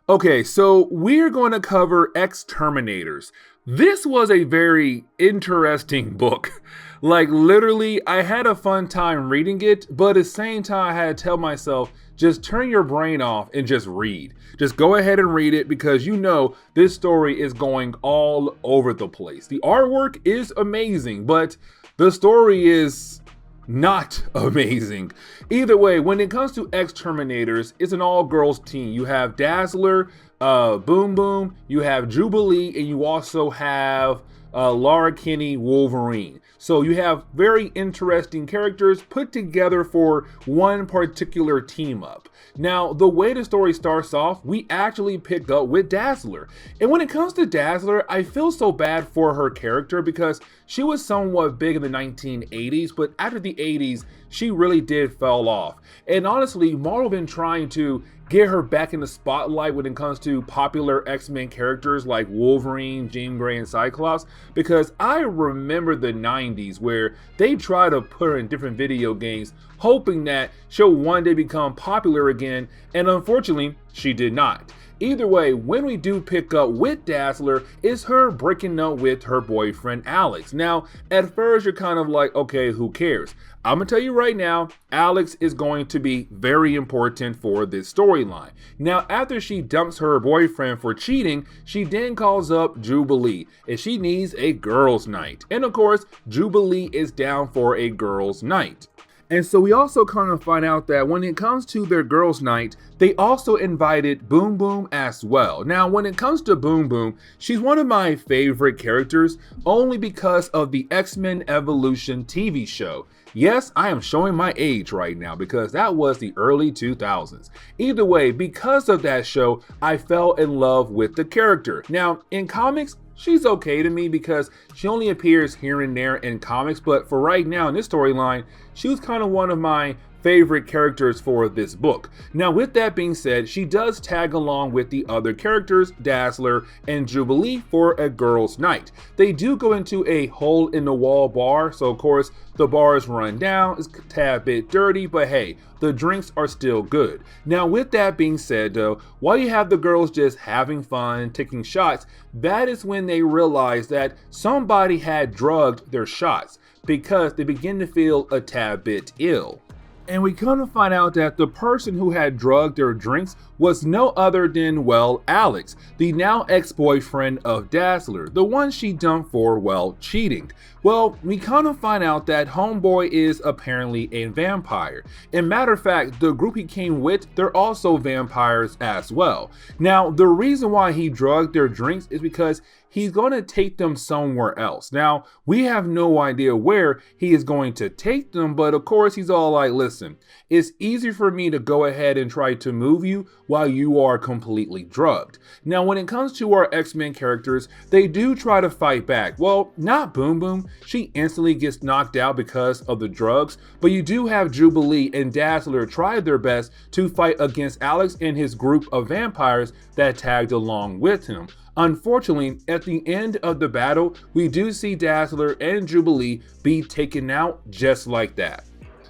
Okay, so we're going to cover X-Terminators. This was a very interesting book. Like, literally, I had a fun time reading it, but at the same time, I had to tell myself, just turn your brain off and just read. Just go ahead and read it because you know this story is going all over the place. The artwork is amazing, but the story is not amazing. Either way, when it comes to X-Terminators, it's an all-girls team. You have Dazzler, Boom Boom, you have Jubilee, and you also have Laura Kinney Wolverine. So you have very interesting characters put together for one particular team up. Now, the way the story starts off, we actually pick up with Dazzler. And when it comes to Dazzler, I feel so bad for her character because she was somewhat big in the 1980s, but after the 80s, she really did fall off. And honestly, Marvel been trying to get her back in the spotlight when it comes to popular X-Men characters like Wolverine, Jean Grey, and Cyclops, because I remember the 90s where they tried to put her in different video games hoping that she'll one day become popular again, and unfortunately, she did not. Either way, when we do pick up with Dazzler, it's her breaking up with her boyfriend Alex. Now, at first you're kind of like, okay, who cares? I'm gonna tell you right now, Alex is going to be very important for this storyline. Now, after she dumps her boyfriend for cheating, she then calls up Jubilee, and she needs a girls' night. And of course, Jubilee is down for a girls' night. And so we also kind of find out that when it comes to their girls' night, they also invited Boom Boom as well. Now, when it comes to Boom Boom, she's one of my favorite characters only because of the X-Men Evolution TV show. Yes, I am showing my age right now because that was the early 2000s. Either way, because of that show, I fell in love with the character. Now, in comics, she's okay to me because she only appears here and there in comics, but for right now in this storyline, she was kind of one of my favorite characters for this book. Now, with that being said, she does tag along with the other characters, Dazzler and Jubilee, for a girls' night. They do go into a hole-in-the-wall bar, so of course, the bar is run down, it's a tad bit dirty, but hey, the drinks are still good. Now, with that being said though, while you have the girls just having fun, taking shots, that is when they realize that somebody had drugged their shots because they begin to feel a tad bit ill. And we come to find out that the person who had drugged their drinks was no other than, well, Alex, the now ex-boyfriend of Dazzler, the one she dumped for, well, cheating. Well, we kind of find out that homeboy is apparently a vampire. And matter of fact, the group he came with, they're also vampires as well. Now, the reason why he drugged their drinks is because he's going to take them somewhere else. Now, we have no idea where he is going to take them, but of course he's all like, listen, it's easy for me to go ahead and try to move you while you are completely drugged. Now, when it comes to our X-Men characters, they do try to fight back. Well, not Boom Boom. She instantly gets knocked out because of the drugs, but you do have Jubilee and Dazzler try their best to fight against Alex and his group of vampires that tagged along with him. Unfortunately, at the end of the battle, we do see Dazzler and Jubilee be taken out just like that.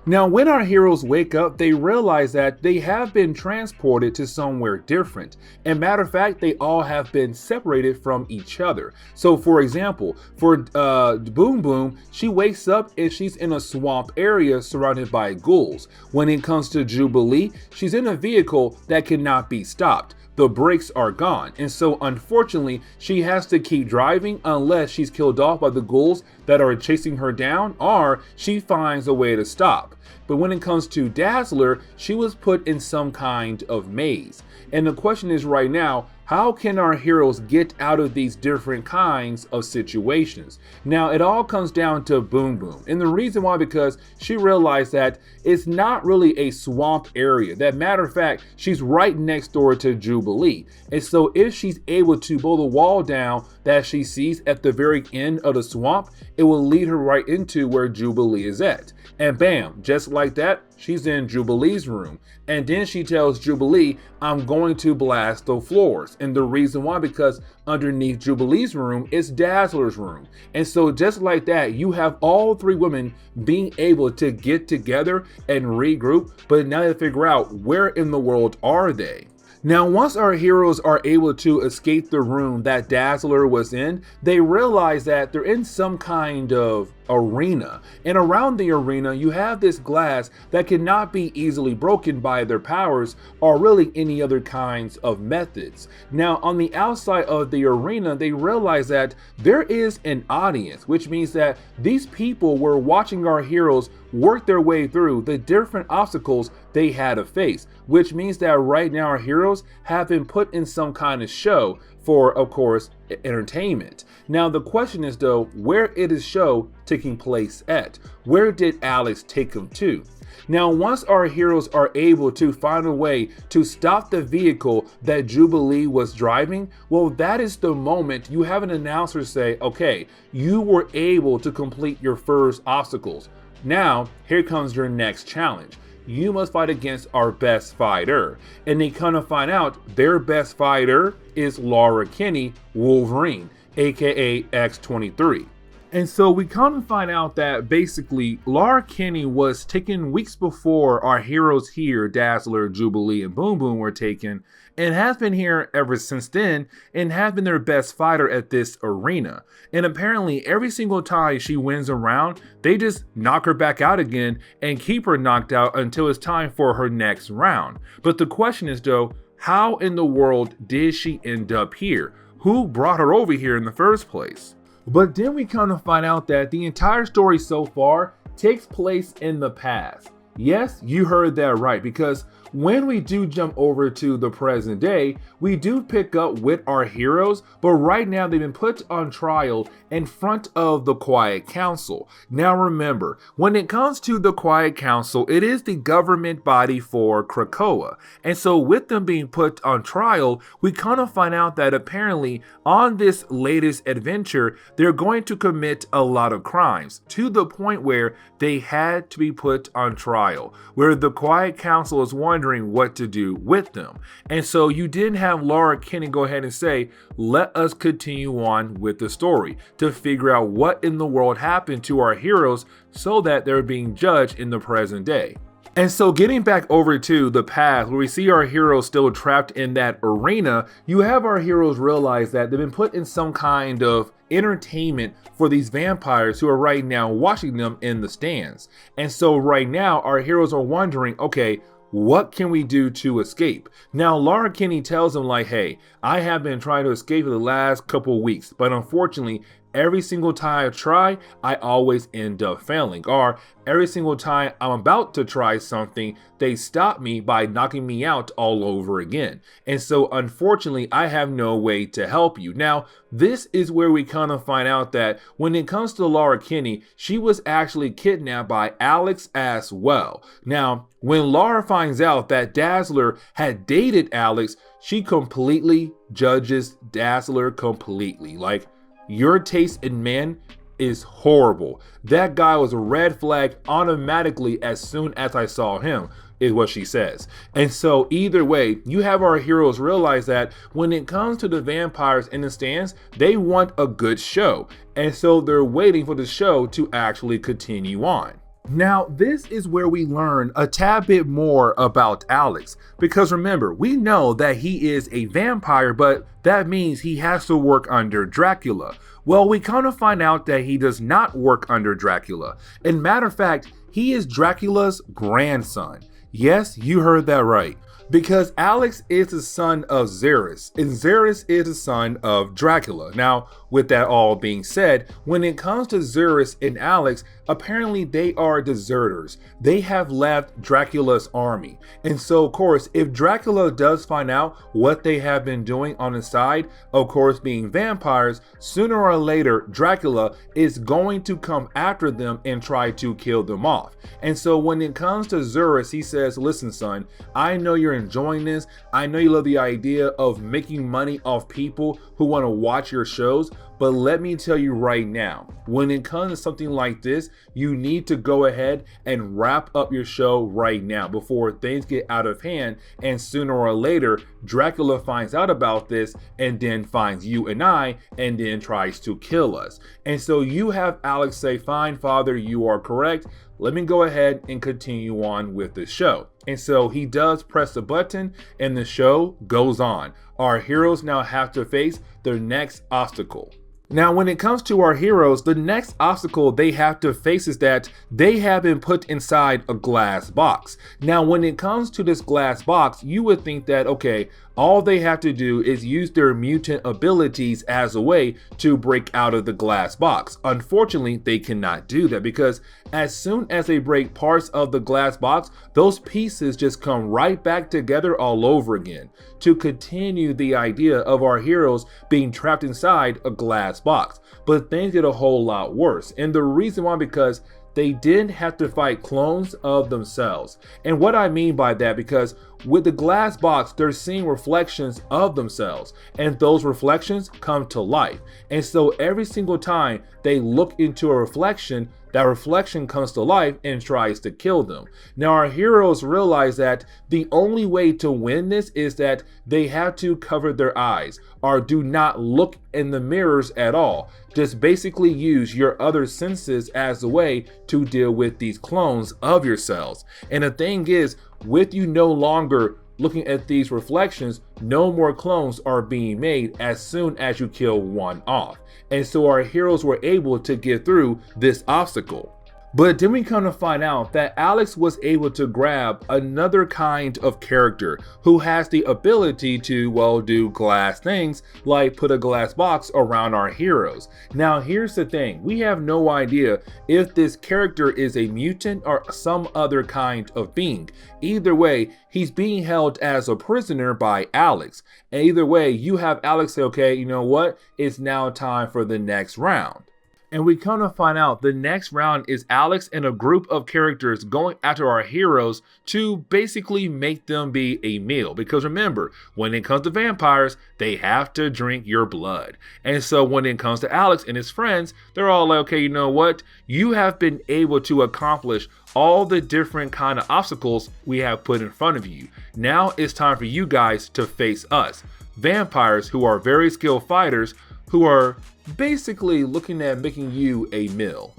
Now, when our heroes wake up, they realize that they have been transported to somewhere different. And matter of fact, they all have been separated from each other. So for example, for Boom Boom, she wakes up and she's in a swamp area surrounded by ghouls. When it comes to Jubilee, she's in a vehicle that cannot be stopped. The brakes are gone, and so unfortunately she has to keep driving unless she's killed off by the ghouls that are chasing her down, or she finds a way to stop. But when it comes to Dazzler, she was put in some kind of maze. And the question is right now, how can our heroes get out of these different kinds of situations? Now, it all comes down to Boom Boom. And the reason why, because she realized that it's not really a swamp area. That matter of fact, she's right next door to Jubilee. And so if she's able to blow the wall down that she sees at the very end of the swamp, it will lead her right into where Jubilee is at. And bam, just like that, she's in Jubilee's room. And then she tells Jubilee, I'm going to blast the floors. And the reason why, because underneath Jubilee's room is Dazzler's room. And so just like that, you have all three women being able to get together and regroup, but now they figure out where in the world are they? Now, once our heroes are able to escape the room that Dazzler was in, they realize that they're in some kind of arena. And around the arena, you have this glass that cannot be easily broken by their powers or really any other kinds of methods. Now, on the outside of the arena, they realize that there is an audience, which means that these people were watching our heroes work their way through the different obstacles they had to face, which means that right now our heroes have been put in some kind of show for, of course, entertainment. Now the question is though, where is the show taking place at? Where did Alex take them to? Now, once our heroes are able to find a way to stop the vehicle that Jubilee was driving, well, that is the moment you have an announcer say, okay, you were able to complete your first obstacles. Now, here comes your next challenge. You must fight against our best fighter. And they kind of find out their best fighter is Laura Kinney, Wolverine, aka X-23. And so we kind of find out that basically Laura Kinney was taken weeks before our heroes here, Dazzler, Jubilee, and Boom Boom were taken, and has been here ever since then, and has been their best fighter at this arena. And apparently every single time she wins a round, they just knock her back out again and keep her knocked out until it's time for her next round. But the question is though, how in the world did she end up here? Who brought her over here in the first place? But then we kind of find out that the entire story so far takes place in the past. Yes, you heard that right, because when we do jump over to the present day, we do pick up with our heroes, but right now they've been put on trial in front of the Quiet Council. Now remember, when it comes to the Quiet Council, it is the government body for Krakoa. And so with them being put on trial, we kind of find out that apparently on this latest adventure, they're going to commit a lot of crimes to the point where they had to be put on trial, where the Quiet Council is wondering what to do with them. And so you didn't have Laura Kinney go ahead and say, let us continue on with the story to figure out what in the world happened to our heroes so that they're being judged in the present day. And so getting back over to the past, where we see our heroes still trapped in that arena, you have our heroes realize that they've been put in some kind of entertainment for these vampires who are right now watching them in the stands. And so right now our heroes are wondering, okay, what can we do to escape? Now, Laura Kinney tells them like, hey, I have been trying to escape for the last couple weeks, but unfortunately, every single time I try, I always end up failing. Or every single time I'm about to try something, they stop me by knocking me out all over again. And so unfortunately, I have no way to help you. Now, this is where we kind of find out that when it comes to Laura Kinney, she was actually kidnapped by Alex as well. Now, when Laura finds out that Dazzler had dated Alex, she completely judges Dazzler completely. Like, your taste in men is horrible. That guy was a red flag automatically as soon as I saw him, is what she says. And so either way, you have our heroes realize that when it comes to the vampires in the stands, they want a good show. And so they're waiting for the show to actually continue on. Now, this is where we learn a tad bit more about Alex, because remember, we know that he is a vampire, but that means he has to work under Dracula. Well, we kind of find out that he does not work under Dracula. And matter of fact, he is Dracula's grandson. Yes, you heard that right. Because Alex is the son of Xeris, and Xeris is the son of Dracula. Now, with that all being said, when it comes to Xeris and Alex, apparently they are deserters. They have left Dracula's army. And so, of course, if Dracula does find out what they have been doing on the side, of course, being vampires, sooner or later, Dracula is going to come after them and try to kill them off. And so when it comes to Xeris, he says, listen, son, I know you're enjoying this. I know you love the idea of making money off people who want to watch your shows, but let me tell you right now, when it comes to something like this, you need to go ahead and wrap up your show right now before things get out of hand, and sooner or later, Dracula finds out about this and then finds you and I and then tries to kill us. And so you have Alex say, fine, father, you are correct. let me go ahead and continue on with the show. And so he does press the button and the show goes on. Our heroes now have to face their next obstacle. Now, when it comes to our heroes, the next obstacle they have to face is that they have been put inside a glass box. Now, when it comes to this glass box, you would think that, okay, all they have to do is use their mutant abilities as a way to break out of the glass box. Unfortunately, they cannot do that because as soon as they break parts of the glass box, those pieces just come right back together all over again to continue the idea of our heroes being trapped inside a glass box. But things get a whole lot worse. And the reason why, because they didn't have to fight clones of themselves. And what I mean by that, because with the glass box, they're seeing reflections of themselves, and those reflections come to life. And so every single time they look into a reflection, that reflection comes to life and tries to kill them. Now, our heroes realize that the only way to win this is that they have to cover their eyes, or do not look in the mirrors at all. Just basically use your other senses as a way to deal with these clones of yourselves. And the thing is, with you no longer looking at these reflections, no more clones are being made as soon as you kill one off. And so our heroes were able to get through this obstacle. But then we come to find out that Alex was able to grab another kind of character who has the ability to, well, do glass things like put a glass box around our heroes. Now, here's the thing. We have no idea if this character is a mutant or some other kind of being. Either way, he's being held as a prisoner by Alex. And either way, you have Alex say, okay, you know what? It's now time for the next round. And we come to find out the next round is Alex and a group of characters going after our heroes to basically make them be a meal. Because remember, when it comes to vampires, they have to drink your blood. And so when it comes to Alex and his friends, they're all like, okay, you know what? You have been able to accomplish all the different kind of obstacles we have put in front of you. Now it's time for you guys to face us. Vampires who are very skilled fighters who are basically looking at making you a meal.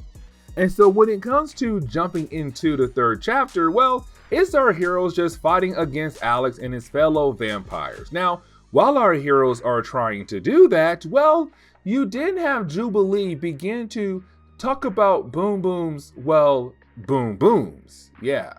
And so when it comes to jumping into the third chapter, well, it's our heroes just fighting against Alex and his fellow vampires. Now, while our heroes are trying to do that, well, you did have Jubilee begin to talk about Boom Boom's, well, Boom Booms. Yeah,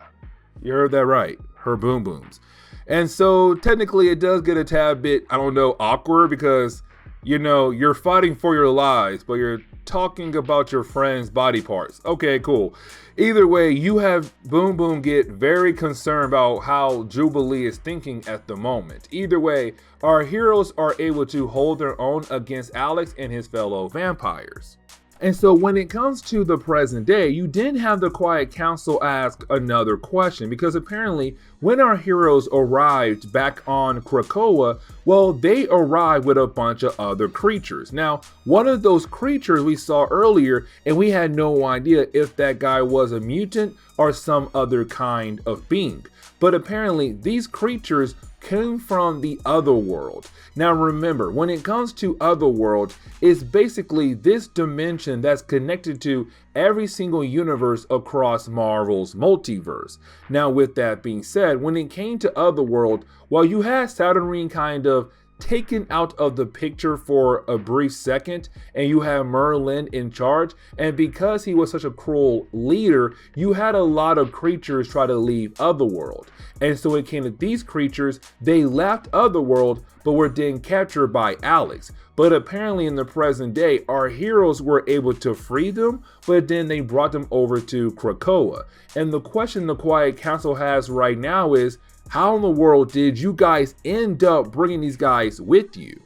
you heard that right, her Boom Booms. And so technically it does get a tad bit, I don't know, awkward because, you know, you're fighting for your lives, but you're talking about your friend's body parts. Okay, cool. Either way, you have Boom Boom get very concerned about how Jubilee is thinking at the moment. Either way, our heroes are able to hold their own against Alex and his fellow vampires. And so when it comes to the present day, you didn't have the Quiet Council ask another question, because apparently when our heroes arrived back on Krakoa, well, they arrived with a bunch of other creatures. Now, one of those creatures we saw earlier, and we had no idea if that guy was a mutant or some other kind of being. But apparently these creatures came from the other world. Now remember, when it comes to other world, it's basically this dimension that's connected to every single universe across Marvel's multiverse. Now with that being said, when it came to other world, while you had Saturnine kind of taken out of the picture for a brief second, and you have Merlin in charge, and because he was such a cruel leader, you had a lot of creatures try to leave Otherworld. And so it came to these creatures, they left Otherworld, but were then captured by Alex. But apparently in the present day, our heroes were able to free them, but then they brought them over to Krakoa. And the question the Quiet Council has right now is, how in the world did you guys end up bringing these guys with you?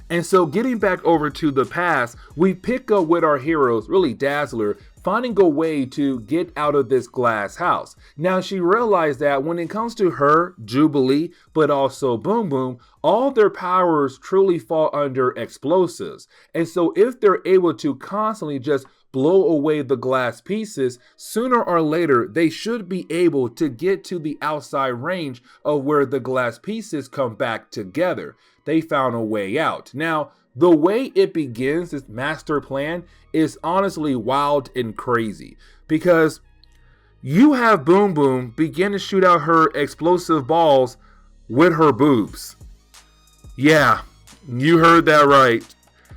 And so getting back over to the past, we pick up with our heroes, really Dazzler, finding a way to get out of this glass house. Now she realized that when it comes to her, Jubilee, but also Boom Boom, all their powers truly fall under explosives. And so if they're able to constantly just blow away the glass pieces, sooner or later they should be able to get to the outside range of where the glass pieces come back together. They found a way out. Now, the way it begins, this master plan, is honestly wild and crazy, because you have Boom Boom begin to shoot out her explosive balls with her boobs. Yeah, you heard that right.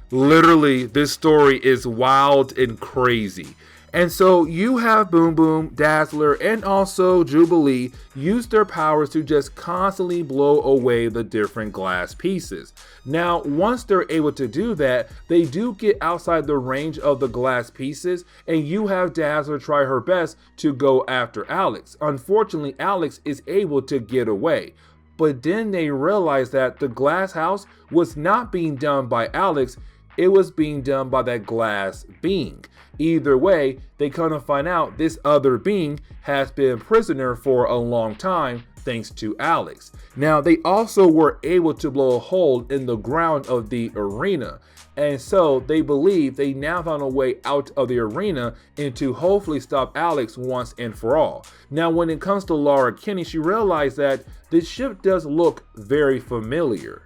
Literally, this story is wild and crazy. And so you have Boom Boom, Dazzler, and also Jubilee use their powers to just constantly blow away the different glass pieces. Now, once they're able to do that, they do get outside the range of the glass pieces, and you have Dazzler try her best to go after Alex. Unfortunately, Alex is able to get away. But then they realize that the glass house was not being done by Alex, it was being done by that glass being. Either way, they come to find out this other being has been a prisoner for a long time thanks to Alex. Now, they also were able to blow a hole in the ground of the arena. And so they believe they now found a way out of the arena and to hopefully stop Alex once and for all. Now, when it comes to Laura Kinney, she realized that this ship does look very familiar.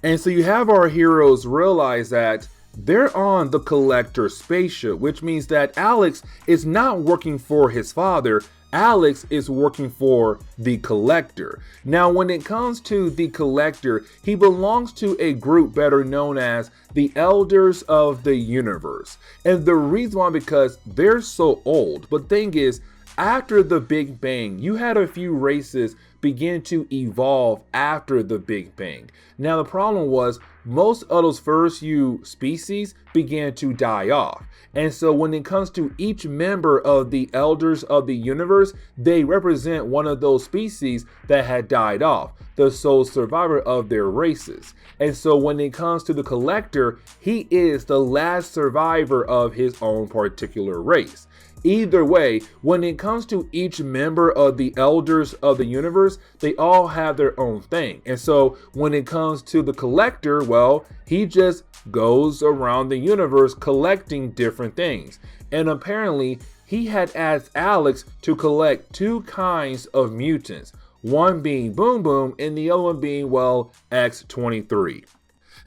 And so you have our heroes realize that they're on the Collector spaceship, which means that Alex is not working for his father. Alex is working for the Collector. Now, when it comes to the Collector, he belongs to a group better known as the Elders of the Universe. And the reason why, because they're so old. But thing is, after the Big Bang, you had a few races begin to evolve after the Big Bang. Now, the problem was most of those first few species began to die off. And so when it comes to each member of the Elders of the Universe, they represent one of those species that had died off, the sole survivor of their races. And so when it comes to the Collector, he is the last survivor of his own particular race. Either way, when it comes to each member of the Elders of the Universe, they all have their own thing. And so when it comes to the Collector, well, he just goes around the universe collecting different things. And apparently, he had asked Alex to collect two kinds of mutants, one being Boom Boom and the other one being, well, X-23.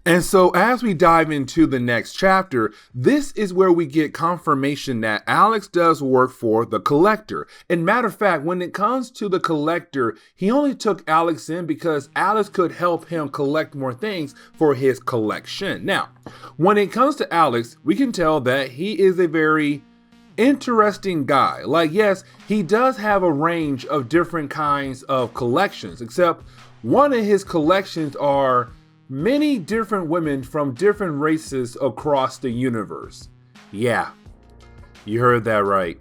And so as we dive into the next chapter, this is where we get confirmation that Alex does work for the Collector. And matter of fact, when it comes to the Collector, he only took Alex in because Alex could help him collect more things for his collection. Now, when it comes to Alex, we can tell that he is a very interesting guy. Like, yes, he does have a range of different kinds of collections, except one of his collections are many different women from different races across the universe. Yeah, you heard that right.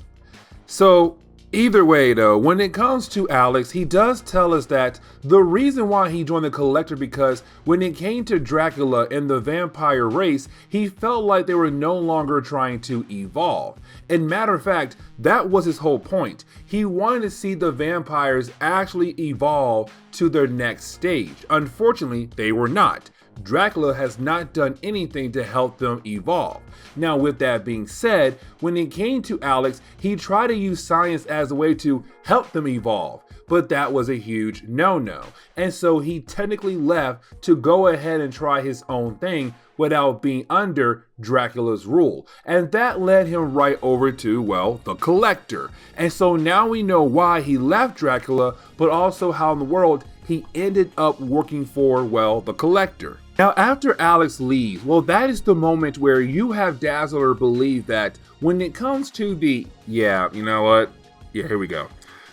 So either way though, when it comes to Alex, he does tell us that the reason why he joined the Collector because when it came to Dracula and the vampire race, he felt like they were no longer trying to evolve. And matter of fact, that was his whole point. He wanted to see the vampires actually evolve to their next stage. Unfortunately, they were not. Dracula has not done anything to help them evolve. Now, with that being said, when it came to Alex, he tried to use science as a way to help them evolve, but that was a huge no-no. And so he technically left to go ahead and try his own thing without being under Dracula's rule. And that led him right over to, well, the Collector. And so now we know why he left Dracula, but also how in the world he ended up working for, well, the Collector. Now, after Alex leaves, well, that is the moment where you have Dazzler believe that when it comes to the, yeah, you know what? Yeah, here we go.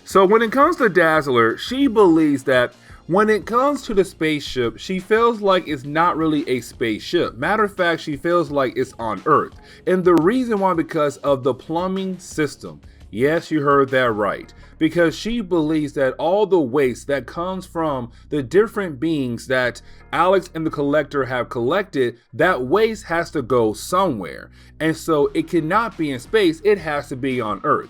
So when it comes to Dazzler, she believes that when it comes to the spaceship, she feels like it's not really a spaceship. Matter of fact, she feels like it's on Earth. And the reason why, because of the plumbing system. Yes, you heard that right. Because she believes that all the waste that comes from the different beings that Alex and the Collector have collected, that waste has to go somewhere. And so it cannot be in space, it has to be on Earth.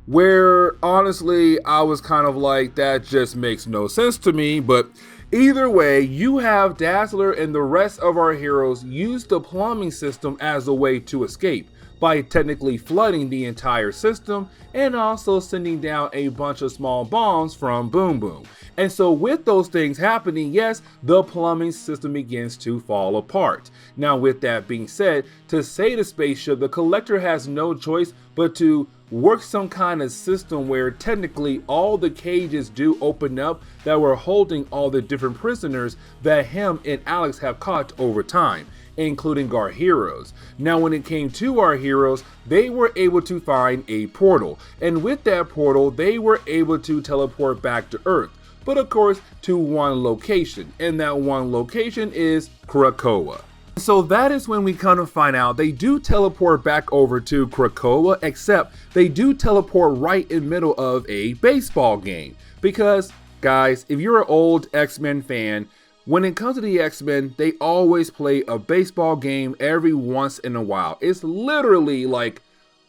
Where honestly, I was kind of like, that just makes no sense to me. But either way, you have Dazzler and the rest of our heroes use the plumbing system as a way to escape. by technically flooding the entire system and also sending down a bunch of small bombs from Boom Boom. And so with those things happening, yes, the plumbing system begins to fall apart. Now with that being said, to save the spaceship, the Collector has no choice but to work some kind of system where technically all the cages do open up that were holding all the different prisoners that him and Alex have caught over time, including our heroes. Now when it came to our heroes, they were able to find a portal, and with that portal they were able to teleport back to Earth, but of course to one location, and that one location is Krakoa. So that is when we kind of find out they do teleport back over to Krakoa, except they do teleport right in the middle of a baseball game. Because guys, if you're an old X-Men fan, when it comes to the X-Men, they always play a baseball game every once in a while. It's literally like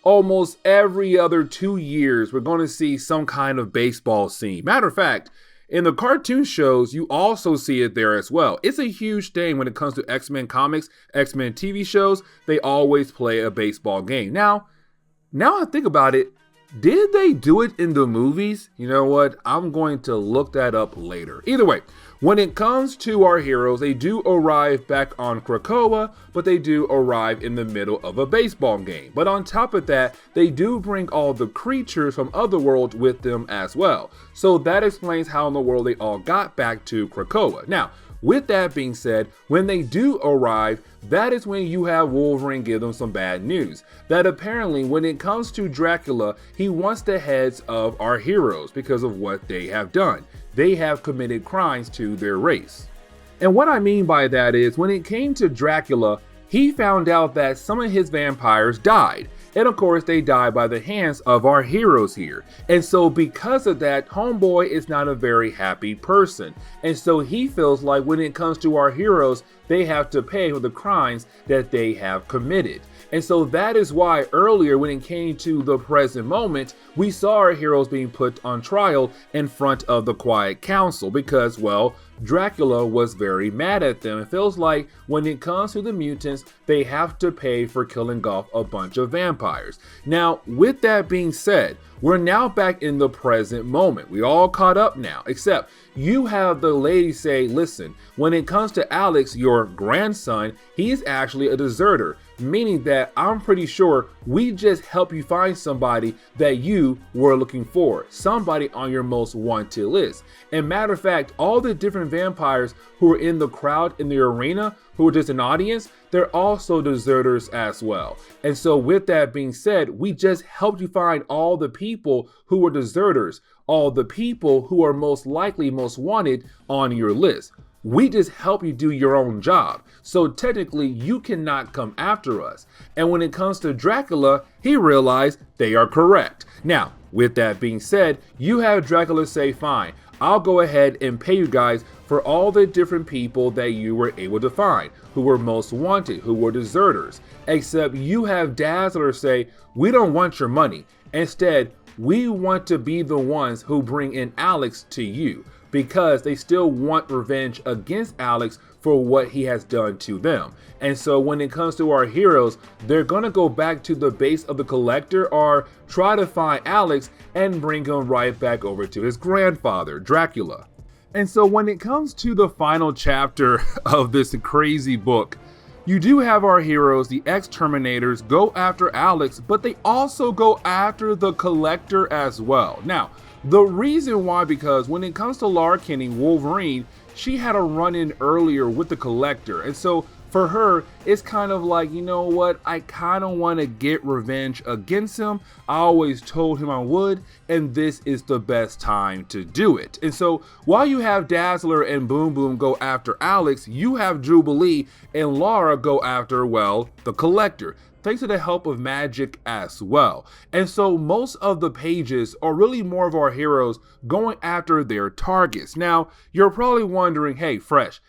almost every other 2 years we're going to see some kind of baseball scene. Matter of fact, in the cartoon shows, you also see it there as well. It's a huge thing when it comes to X-Men comics, X-Men TV shows. They always play a baseball game. Now I think about it, did they do it in the movies? You know what? I'm going to look that up later. Either way, when it comes to our heroes, they do arrive back on Krakoa, but they do arrive in the middle of a baseball game. But on top of that, they do bring all the creatures from Otherworld with them as well. So that explains how in the world they all got back to Krakoa. Now, with that being said, when they do arrive, that is when you have Wolverine give them some bad news. That apparently when it comes to Dracula, he wants the heads of our heroes because of what they have done. They have committed crimes to their race. And what I mean by that is when it came to Dracula, he found out that some of his vampires died. And of course, they died by the hands of our heroes here. And so because of that, Homeboy is not a very happy person. And so he feels like when it comes to our heroes, they have to pay for the crimes that they have committed. And so that is why earlier when it came to the present moment, we saw our heroes being put on trial in front of the Quiet Council because, well, Dracula was very mad at them. It feels like when it comes to the mutants, they have to pay for killing off a bunch of vampires. Now, with that being said, we're now back in the present moment. We all caught up now, except you have the lady say, listen, when it comes to Alex, your grandson, he is actually a deserter. Meaning that I'm pretty sure we just help you find somebody that you were looking for, somebody on your most wanted list. And matter of fact, all the different vampires who are in the crowd in the arena, who are just an audience, they're also deserters as well. And so with that being said, we just helped you find all the people who were deserters, all the people who are most likely most wanted on your list. We just help you do your own job. So technically you cannot come after us. And when it comes to Dracula, he realized they are correct. Now, with that being said, you have Dracula say, fine, I'll go ahead and pay you guys for all the different people that you were able to find, who were most wanted, who were deserters. Except you have Dazzler say, we don't want your money. Instead, we want to be the ones who bring in Alex to you, because they still want revenge against Alex for what he has done to them. And so when it comes to our heroes, they're gonna go back to the base of the Collector or try to find Alex and bring him right back over to his grandfather, Dracula. And so when it comes to the final chapter of this crazy book, you do have our heroes, the X-Terminators, go after Alex, but they also go after the Collector as well. Now, the reason why, because when it comes to Lara Kinney, Wolverine, she had a run-in earlier with the Collector. And so for her, it's kind of like, you know what, I kind of want to get revenge against him. I always told him I would, and this is the best time to do it. And so while you have Dazzler and Boom Boom go after Alex, you have Jubilee and Lara go after, well, the Collector, thanks to the help of magic as well. And so most of the pages are really more of our heroes going after their targets. Now, you're probably wondering, hey, Fresh,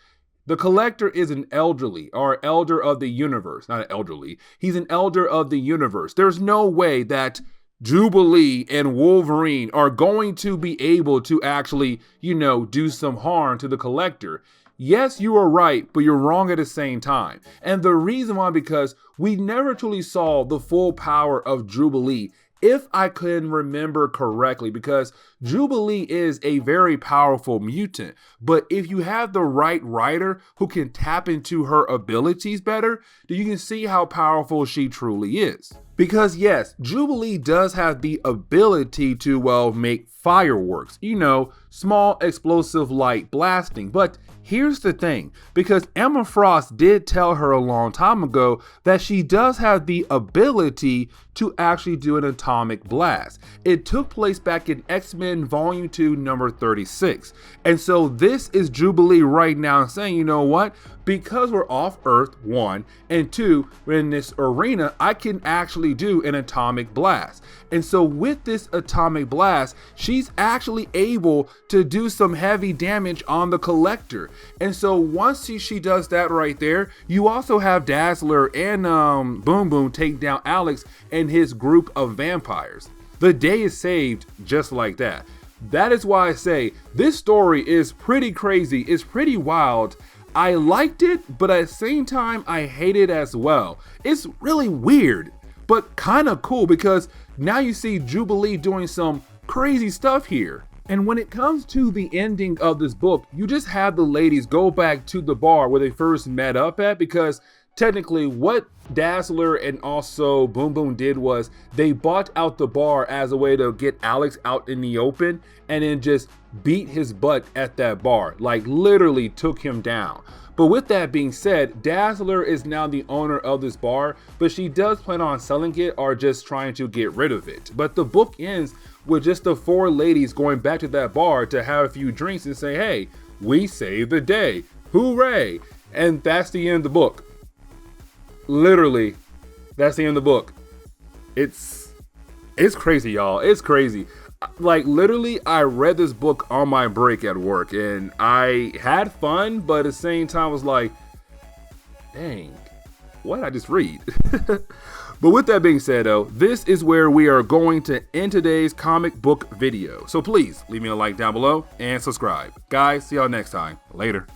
the Collector is an elderly or elder of the universe, not an elderly. He's an elder of the universe. There's no way that Jubilee and Wolverine are going to be able to actually, do some harm to the Collector. yes, you are right, but you're wrong at the same time. And the reason why, because we never truly saw the full power of Jubilee, if I can remember correctly, because Jubilee is a very powerful mutant. But if you have the right writer who can tap into her abilities better, then you can see how powerful she truly is. Because yes, Jubilee does have the ability to, well, make fireworks, small explosive light blasting. But here's the thing, because Emma Frost did tell her a long time ago that she does have the ability to actually do an atomic blast. It took place back in X-Men Volume 2, number 36. And so this is Jubilee right now saying, you know what? Because we're off Earth, 1, and 2, we're in this arena, I can actually do an atomic blast. And so with this atomic blast, she's actually able to do some heavy damage on the Collector. And so once she does that right there, you also have Dazzler and Boom Boom take down Alex and his group of vampires. The day is saved just like that. That is why I say this story is pretty crazy. It's pretty wild. I liked it, but at the same time, I hate it as well. It's really weird, but kind of cool because now you see Jubilee doing some crazy stuff here. And when it comes to the ending of this book, you just have the ladies go back to the bar where they first met up at, because technically what Dazzler and also Boom Boom did was they bought out the bar as a way to get Alex out in the open and then just beat his butt at that bar, like literally took him down. But with that being said, Dazzler is now the owner of this bar, but she does plan on selling it or just trying to get rid of it. But the book ends with just the 4 ladies going back to that bar to have a few drinks and say, hey, we saved the day, hooray. And that's the end of the book. Literally, that's the end of the book. It's crazy, y'all. It's crazy. Like literally, I read this book on my break at work and I had fun, but at the same time I was like, dang, what did I just read? But with that being said though, this is where we are going to end today's comic book video. So please leave me a like down below and subscribe. Guys, see y'all next time. Later.